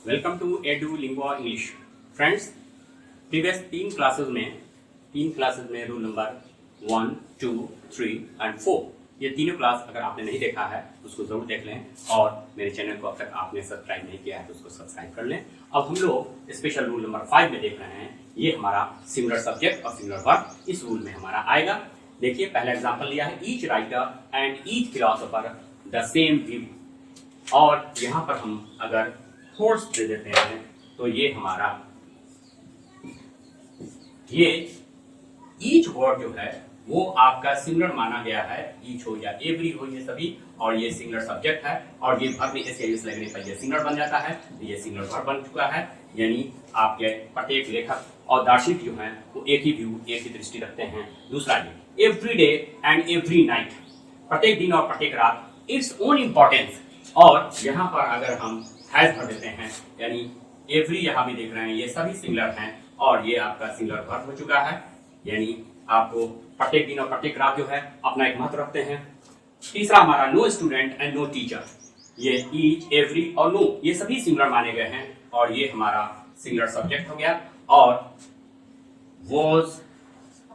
Welcome to Edu Lingua English. Friends, previous तीन classes में rule number 1, 2, 3 and 4 ये तीनों क्लास अगर आपने नहीं देखा है उसको ज़रूर देख लें और मेरे चैनल को अब तक आपने सब्सक्राइब नहीं किया है तो उसको सब्सक्राइब कर लें। अब हम लोग स्पेशल रूल नंबर 5 में देख रहे हैं। ये हमारा सिंगुलर सब्जेक्ट और सिंगुलर वर्ब इस रूल में हमारा आएगा। देखिए, पहला एग्जाम्पल लिया है, each writer and each philosopher the same view. और यहाँ पर हम अगर फोर्स दे देते हैं तो ये हमारा ये ईच वर्ड जो है वो आपका सिंगुलर माना गया है। ईच हो या एवरी हो, ये सभी, और ये सिंगुलर सब्जेक्ट है और ये वर्ब में एस लगने पर ये सिंगुलर बन जाता है, ये सिंगुलर वर्ब बन चुका है। यानी आपके प्रत्येक लेखक और दार्शनिक जो हैं वो एक ही व्यू, एक ही दृष्टि रखते हैं। दूसरा ये every day and every night, प्रत्येक दिन और प्रत्येक रात, इट्स ओन इम्पोर्टेंस। और यहाँ पर अगर हम हैज भर देते हैं यानी एवरी, यहाँ भी देख रहे हैं ये सभी सिंगुलर हैं और ये आपका सिंगुलर वर्ब हो चुका है। यानी आपको प्रत्येक दिन और प्रत्येक रात जो है अपना एक महत्व रखते हैं। तीसरा हमारा no student and no teacher, ये ईच, एवरी और नो ये सभी सिंगुलर माने गए हैं और ये हमारा सिंगुलर सब्जेक्ट हो गया। और वॉज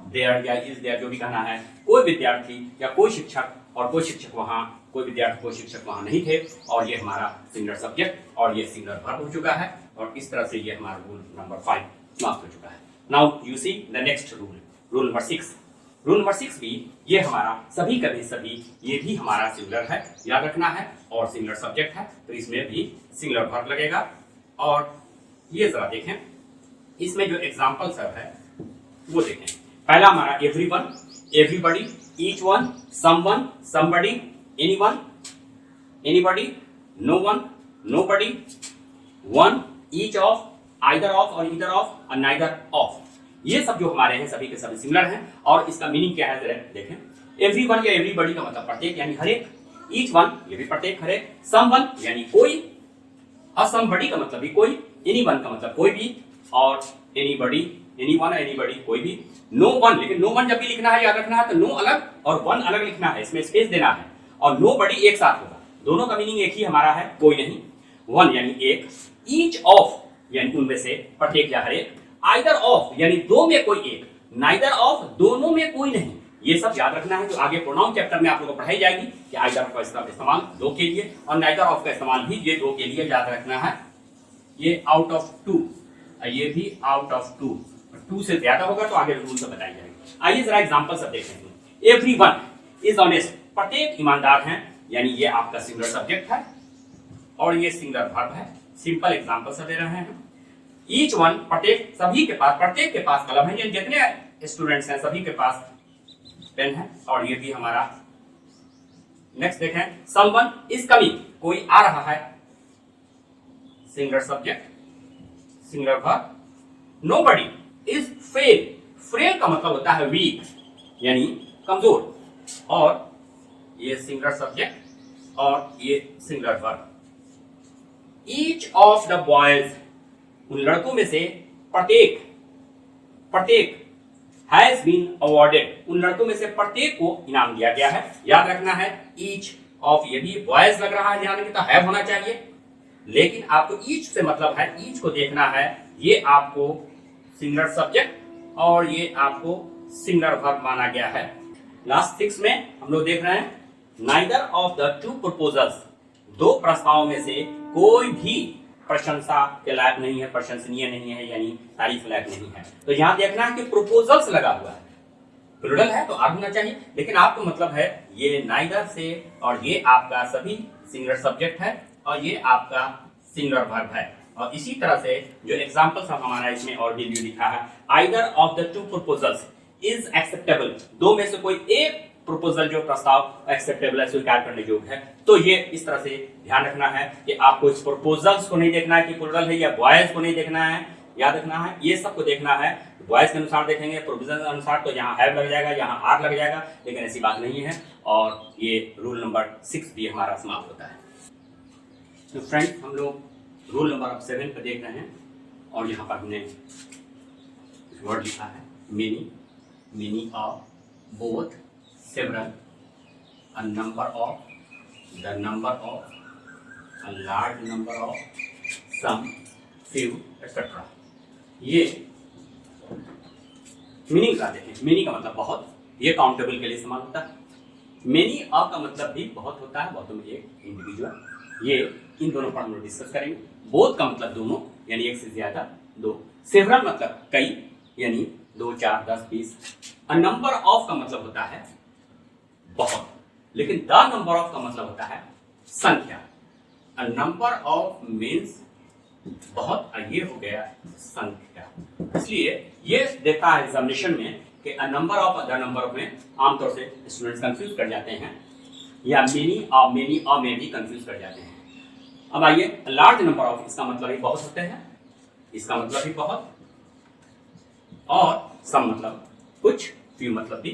देयर या इज देयर जो भी कहना है, कोई विद्यार्थी या कोई शिक्षक और कोई शिक्षक वहाँ, कोई विद्यार्थी कोई शिक्षक वहाँ नहीं थे और ये हमारा सिंगुलर सब्जेक्ट और ये सिंगुलर वर्ब हो चुका है। और इस तरह से ये हमारा रूल नंबर 5 समाप्त हो चुका है। Now you see the next rule number 6। Rule number 6 भी ये हमारा सभी कभी सभी, ये भी हमारा सिंगुलर है, याद रखना है, और सिंगुलर सब्जेक्ट है तो इसमें भी सिंगुलर वर्ब लगेगा। और ये जरा देखें, इसमें जो एग्जाम्पल सब है वो देखें। पहला हमारा everyone, everybody, each one, someone, somebody, anyone, anybody, no one, nobody, one, each of, either of और ईदर ऑफ और नाइदर ऑफ, ये सब जो हमारे हैं सभी के सभी सिमिलर हैं। और इसका मीनिंग क्या है जरा देखें। एवरीवन या एवरीबॉडी का मतलब प्रत्येक यानी हर एक, ईच वन ये भी प्रत्येक हर एक, समवन यानी कोई, और समबडी का मतलब भी कोई, एनीवन का मतलब कोई भी, और एनीबॉडी, एनीवन, एनीबॉडी कोई भी, नो वन, लेकिन नो वन जब भी लिखना है याद रखना है तो नो अलग और वन अलग लिखना है, इसमें स्पेस देना है, और नो बडी एक साथ होगा। दोनों का मीनिंग एक ही हमारा है, कोई नहीं। वन यानी एक, ईच ऑफ यानी उनमें से प्रत्येक या हर एक, आइदर ऑफ यानी दो में कोई एक, नाइदर ऑफ दोनों में कोई नहीं। ये सब याद रखना है जो आगे प्रोनाउन चैप्टर में आप लोगों को पढ़ाई जाएगी कि आइदर ऑफ का इस्तेमाल दो के लिए और नाइदर ऑफ का इस्तेमाल भी ये दो के लिए याद रखना है। ये आउट ऑफ टू, ये भी आउट ऑफ टू, टू से ज्यादा होगा तो आगे रूल से बताई जाएगी। आइए जरा एग्जांपल सब देखें। एवरीवन इज ऑनेस्ट, प्रत्येक ईमानदार हैं, यानी ये आपका सिंगुलर सब्जेक्ट है और ये सिंगुलर वर्ब है। सिंपल एग्जांपल सब दे रहे हैं। ईच वन, प्रत्येक, सभी के पास, प्रत्येक के पास कलम है, यानी जितने स्टूडेंट्स हैं सभी के पास पेन है, और ये भी हमारा। नेक्स्ट देखें, समवन इज कमिंग, कोई आ रहा है, singular subject, singular verb. Nobody is fail, fail का मतलब होता है वीक यानी कमजोर, और ये सिंगुलर सब्जेक्ट और ये singular verb. Each of the boys, उन लड़कों में से प्रत्येक, प्रत्येक हैज बीन अवॉर्डेड, उन लड़कों में से प्रत्येक को इनाम दिया गया है। याद रखना है ईच ऑफ, ये भी बॉयज लग रहा है, ध्यान रखिए, तो हैव होना चाहिए, लेकिन आपको ईच से मतलब है, ईच को देखना है, ये आपको सिंगुलर सब्जेक्ट और ये आपको सिंगुलर वर्ब माना गया है। लास्ट 6 में हम लोग देख रहे हैं, neither of the two proposals, दो प्रस्तावों में से कोई भी प्रशंसा के लायक नहीं है, प्रशंसनीय नहीं है, यानी तारीफ लायक नहीं है। तो यहाँ देखना है कि प्रपोजल्स लगा हुआ है, प्लूरल है तो आर होना चाहिए, लेकिन आपको मतलब है ये नाइदर से, और ये आपका सभी सिंगुलर सब्जेक्ट है और ये आपका सिंगुलर वर्ब है। और इसी तरह से जो एग्जांपल सब हमारा इसमें और भी लिखा है, either of the two proposals is acceptable, दो में से कोई एक प्रपोजल जो प्रस्ताव एक्सेप्टेबल है, स्वीकार करने योग्य है। तो ये इस तरह से ध्यान रखना है कि आपको इस प्रपोजल्स को नहीं देखना है कि प्लूरल है, या बॉयज को नहीं देखना है, याद रखना है ये सबको देखना है। बॉयज के अनुसार देखेंगे, प्रपोजल के अनुसार तो यहाँ हैव लग जाएगा, यहाँ आर लग जाएगा, लेकिन ऐसी बात नहीं है। और ये रूल नंबर 6 भी हमारा समाप्त होता है। तो फ्रेंड, हम लोग रूल नंबर 7 पर देख रहे हैं और यहाँ पर हमने वर्ड लिखा है many, many of, both, several, a number of, the number of, a large number of, some, few etcetera. ये मीनिंग का देखें, मेनी का मतलब बहुत, ये काउंटेबल के लिए इस्तेमाल होता है। मेनी अ का मतलब भी बहुत होता है, बहुतों में एक इंडिविजुअल, ये इन दोनों पर हम लोग डिस्कस करेंगे। बोथ का मतलब दोनों, यानी एक से ज्यादा, दो। सेवरल मतलब कई, यानी 2, 4, 10, 20। अ नंबर ऑफ का मतलब होता है बहुत, लेकिन द नंबर ऑफ का मतलब होता है संख्या। अ नंबर ऑफ मीन्स बहुत, ये हो गया संख्या। इसलिए ये देखा है एग्जामिनेशन में कि a number of the number of में आमतौर से स्टूडेंट्स कंफ्यूज कर जाते हैं, या मेनी और में भी कंफ्यूज कर जाते हैं। अब आइए, लार्ज नंबर ऑफ, इसका मतलब ही बहुत होते हैं, इसका मतलब भी बहुत, और सम मतलब कुछ, फ्यू मतलब भी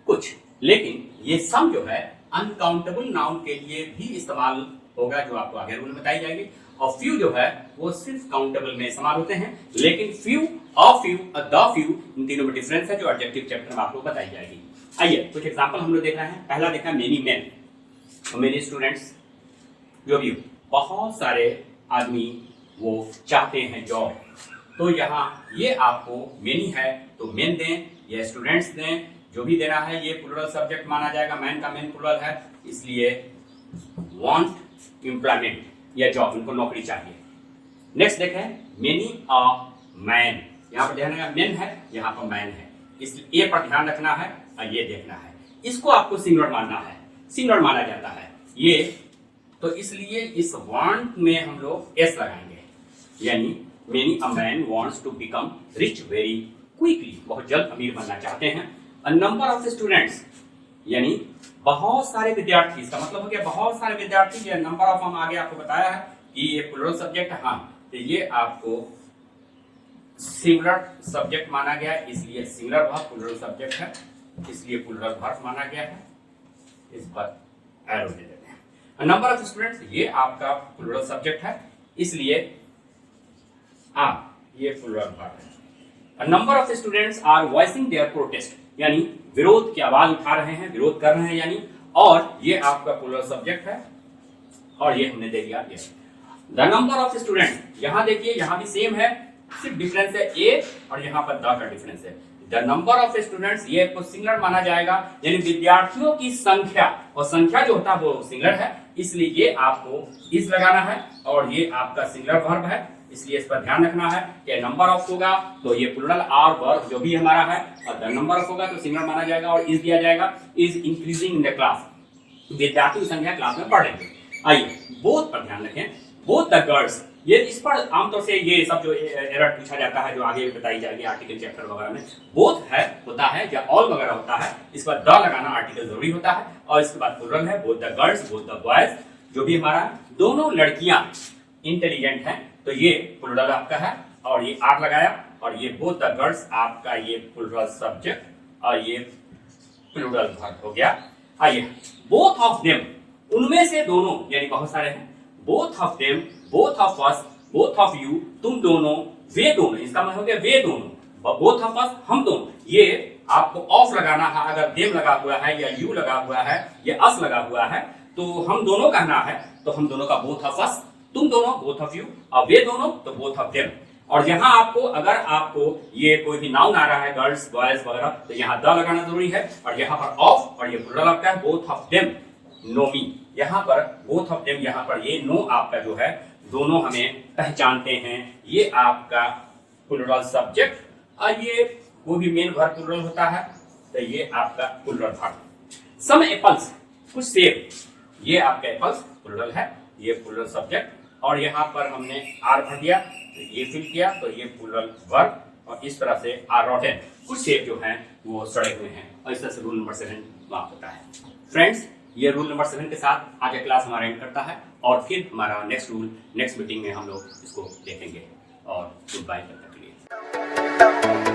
कुछ। लेकिन ये सम जो है अनकाउंटेबल नाउन के लिए भी इस्तेमाल होगा, जो आपको आगे रूल बताई जाएगी। और फ्यू जो है वो सिर्फ काउंटेबल में इस्तेमाल होते हैं, लेकिन फ्यू और फ्यू और द फ्यू, इन तीनों में डिफरेंस है, जो ऑब्जेक्टिव चैप्टर में आपको बताई जाएगी। आइए कुछ एग्जांपल हम लोग देख रहे हैं। पहला देखा मेनी मैन, तो मेनी स्टूडेंट्स, जो भी बहुत सारे आदमी वो चाहते हैं जॉब, तो यहाँ ये आपको मेनी है तो मेन दें या स्टूडेंट्स दें, जो भी देना है। ये प्लूरल सब्जेक्ट माना जाएगा, मैन का मेन प्लूरल है, इसलिए वांट एम्प्लॉयमेंट या जॉब, उनको नौकरी चाहिए। नेक्स्ट देखें, मेनी अ मैन, यहाँ पर ध्यान रखना मेन है, यहाँ पर मैन है, इसलिए ए पर ध्यान रखना है और ये देखना है। इसको आपको सिंगुलर मानना है, सिंगुलर माना जाता है ये, तो इसलिए इस वांट में हम लोग एस लगाएंगे, यानी many a man wants to become rich very quickly, बहुत जल्द अमीर बनना चाहते हैं। अ नंबर ऑफ स्टूडेंट्स, यानी बहुत सारे विद्यार्थी, इसका मतलब हो गया बहुत सारे विद्यार्थी। ये नंबर ऑफ हम आगे आपको बताया है कि ये प्लूरल सब्जेक्ट है, हाँ, तो ये आपको सिंगुलर सब्जेक्ट माना गया है, इसलिए सिंगुलर वर्ब प्लूरल सब्जेक्ट है, इसलिए प्लूरल वर्ब माना गया है। इस पर एरो दे देते हैं। नंबर ऑफ स्टूडेंट्स, ये आपका प्लूरल सब्जेक्ट है, इसलिए ये प्लूरल वर्ब है। Number of students are voicing their protest, यानी विरोध की आवाज उठा रहे हैं, विरोध कर रहे हैं, यानी, और ये आपका प्लूरल सब्जेक्ट है, और ये हमने दे दिया ये। द नंबर ऑफ स्टूडेंट्स, यहां देखिए, यहां भी सेम है, सिर्फ डिफरेंस है ए और यहां पर द का डिफरेंस है। द नंबर ऑफ स्टूडेंट्स, ये आपको सिंगुलर माना जाएगा, यानी विद्यार्थियों की संख्या, और संख्या जो होता है वो सिंगुलर है, इसलिए ये आपको इस लगाना है, और ये आपका सिंगुलर वर्ब है, इसलिए इस पर ध्यान रखना है कि नंबर ऑफ होगा तो ये प्लूरल आर वर्ब जो भी हमारा है, और द नंबर ऑफ होगा तो सिंगुलर माना जाएगा, और इज दिया जाएगा, is increasing in the class, विद्यार्थी की संख्या क्लास में बढ़ेगी। आइए बोथ पर ध्यान रखें, बोथ द गर्ल्स, ये इस पर आमतौर से ये सब जो एरर पूछा जाता है, जो आगे बताई जाएगी आर्टिकल चैप्टर वगैरह में, बोथ है होता है या ऑल वगैरह होता है, इस पर द लगाना आर्टिकल जरूरी होता है, और इसके बाद प्लूरल है, both the girls, both the boys, जो भी हमारा दोनों लड़कियां इंटेलिजेंट हैं, तो ये प्लूरल आपका है, और ये आर लगाया, और ये बोथ द गर्ल्स आपका ये प्लूरल सब्जेक्ट, और ये प्लूरल वर्ब हो गया। आइए, बोथ ऑफ देम, उनमें से दोनों, यानी बहुत सारे हैं, both of them, both of us, both of you, तुम दोनों, वे दोनों, इसका मतलब हो गया वे दोनों, बोथ ऑफ अस, हम दोनों, ये आपको ऑफ लगाना है, अगर देम लगा हुआ है या यू लगा हुआ है या अस लगा हुआ है, तो हम दोनों कहना है, तो हम दोनों का बोथ ऑफ अस, तुम दोनों बोथ ऑफ यू, और वे दोनों तो बोथ ऑफ देम। और यहाँ आपको, अगर आपको ये कोई भी नाउन आ रहा है, गर्ल्स बॉयज वगैरह, तो यहाँ द लगाना जरूरी है, और यहाँ पर ऑफ, और ये प्लूरल आपका है, बोथ ऑफ देम नो मी, यहाँ पर बोथ ऑफ देम, यहाँ पर ये नो आपका जो है, दोनों हमें पहचानते हैं, ये आपका प्लूरल सब्जेक्ट, और ये वो भी मेन वर्ब प्लूरल होता है, तो ये आपका प्लूरल वर्ब। सम एप्पल्स, कुछ सेब, ये आपका एप्पल्स प्लूरल है, ये प्लूरल सब्जेक्ट, और यहाँ पर हमने आर भर दिया, तो ये फिल किया, तो ये प्लूरल वर्ब, और इस तरह से आर रॉटेन, कुछ सेब जो हैं वो सड़े हुए हैं, और इस तरह से रूल नंबर 7 समाप्त होता है। फ्रेंड्स, ये रूल नंबर 7 के साथ आज का क्लास हमारा एंड करता है, और फिर हमारा नेक्स्ट रूल नेक्स्ट मीटिंग में हम लोग इसको देखेंगे, और गुड बाय तब तक के लिए।